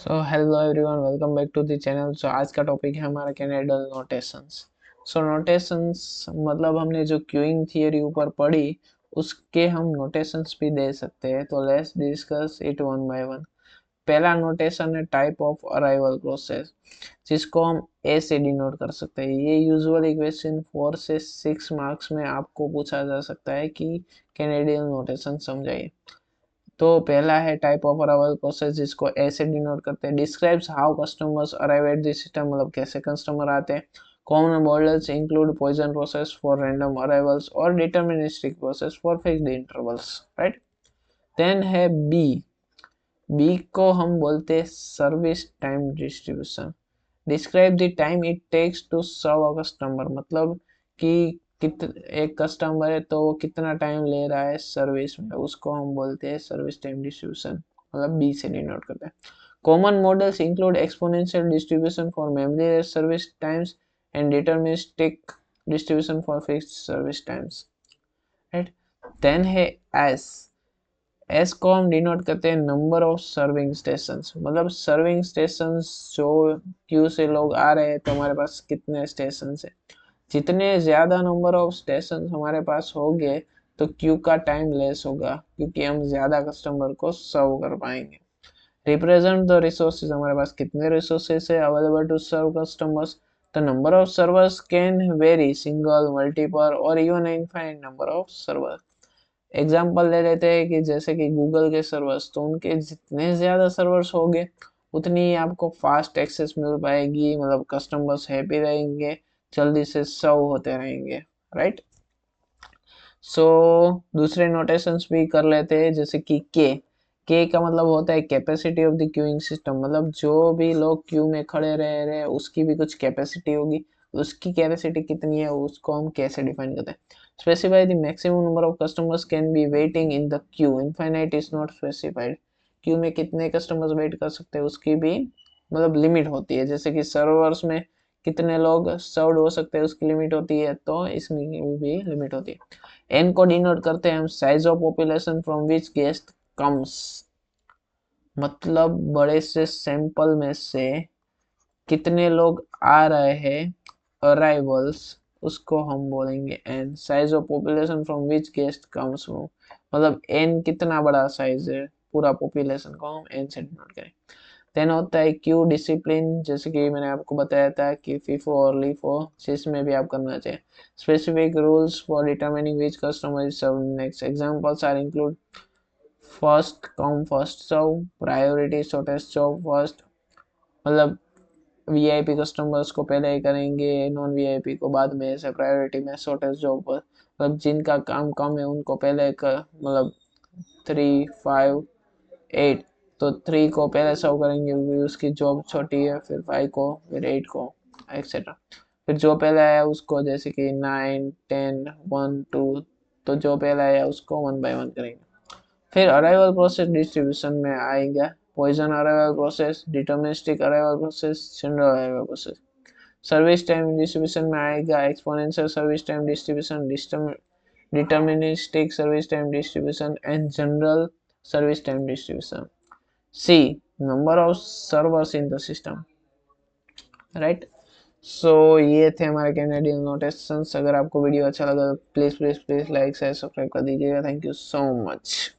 So hello everyone, welcome back to the channel. So आज का topic है हमारा कैनेडल नोटेशंस। सो नोटेशंस मतलब हमने जो क्यूइंग थियरी ऊपर पढ़ी उसके हम नोटेशंस भी दे सकते हैं। तो let's discuss it one by one. पहला नोटेशन है टाइप ऑफ अराइवल प्रोसेस, जिसको हम ए से डिनोट कर सकते हैं। ये यूजुअली क्वेश्चन 4 से 6 मार्क्स में आपको पूछा जा सकता है कि कैनेडियन नोटेशन समझाइए। तो पहला है टाइप ऑफ अराइवल प्रोसेस, जिसको ऐसे डिनोट करते हैं। Describes how customers arrive at the system, मतलब कैसे कस्टमर आते हैं। Common models include Poisson process for random arrivals और deterministic process for fixed intervals, right. Then है बी। बी को हम बोलते हैं service time distribution. Describe the time it takes to serve a customer, मतलब कि एक कस्टमर है तो वो कितना टाइम ले रहा है सर्विस में, उसको हम बोलते हैं सर्विस टाइम डिस्ट्रीब्यूशन, मतलब बी से डिनोट करते हैं। Common models include exponential distribution for memory service times and deterministic distribution for fixed service times, right. Then है एस। एस को हम डिनोट करते हैं नंबर ऑफ सर्विंग स्टेशंस, मतलब सर्विंग स्टेशंस जो क्यू से लोग आ रहे हैं तो हमारे पास कितने स्टेशंस है। जितने ज्यादा नंबर ऑफ स्टेशंस हमारे पास होंगे तो क्यू का टाइम लेस होगा, क्योंकि हम ज्यादा कस्टमर को सर्व कर पाएंगे। रिप्रेजेंट द रिसोर्सेज, हमारे पास कितने रिसोर्सेज है available to serve customers. The number of servers can vary, single, multiple और even infinite number of server. Example ले लेते हैं कि जैसे कि गूगल के सर्वर्स, तो उनके जितने ज़्यादा सर्वर्स होंगे उतनी ही आपको फास्ट एक्सेस मिल पाएगी, मतलब कस्टमर्स हैप्पी रहेंगे, जल्दी से सर्व होते रहेंगे, राइट। सो दूसरे नोटेशंस भी कर लेते हैं, जैसे कि के का मतलब होता है capacity of the queuing system, मतलब जो भी लोग क्यू में खड़े रह रहे हैं उसकी भी कुछ कैपेसिटी होगी। उसकी कैपेसिटी कितनी है उसको हम कैसे डिफाइन करते हैं। Specify the maximum number of customers can be waiting in the Q, infinite is not specified. Q में कितने कस्टमर्स वेट कर सकते हैं उसकी भी मतलब लिमिट होती है, जैसे कि सर्वर्स में कितने लोग सर्व्ड हो सकते हैं उसकी लिमिट होती है, तो इसमें भी लिमिट होती है। एन को डिनोट करते हैं हम size of population from which guest comes, मतलब बड़े से सैंपल में से कितने लोग आ रहे हैं अराइवल्स, उसको हम बोलेंगे N. Size of population from which guest comes, मतलब एन कितना बड़ा साइज है पूरा पॉपुलेशन को हम एन से डिनोट करें। देन होता है क्यू डिसिप्लिन, जैसे कि मैंने आपको बताया था कि फीफो और लीफो, जिसमें भी आप करना चाहिए। Specific rules for determining which customer is serve next. Examples are include first come first serve, priority shortest job first, मतलब वीआईपी कस्टमर्स को पहले ही करेंगे, नॉन वीआईपी को बाद में, ऐसे प्रायोरिटी में शॉर्टेस्ट जॉब पर, मतलब जिनका काम कम है उनको पहले कर, मतलब 3, 5, 8, तो 3 को पहले सर्व करेंगे क्योंकि उसकी जॉब छोटी है, फिर 5 को, फिर 8 को, एक्सेट्रा। फिर जो पहले आया उसको, जैसे कि 9, 10, 1, 2, तो जो पहले आया उसको 1 बाय 1 करेंगे। फिर अराइवल प्रोसेस डिस्ट्रीब्यूशन में आएगा Poisson arrival process, deterministic arrival process, general arrival process. Service time distribution में आएगा exponential service time distribution, deterministic service time distribution and general service time distribution. C, number of servers in the system, right. So ये थे हमारे Canadian notations. अगर आपको video अच्छा लगा तो please please please like share subscribe कर दीजिएगा। Thank you so much.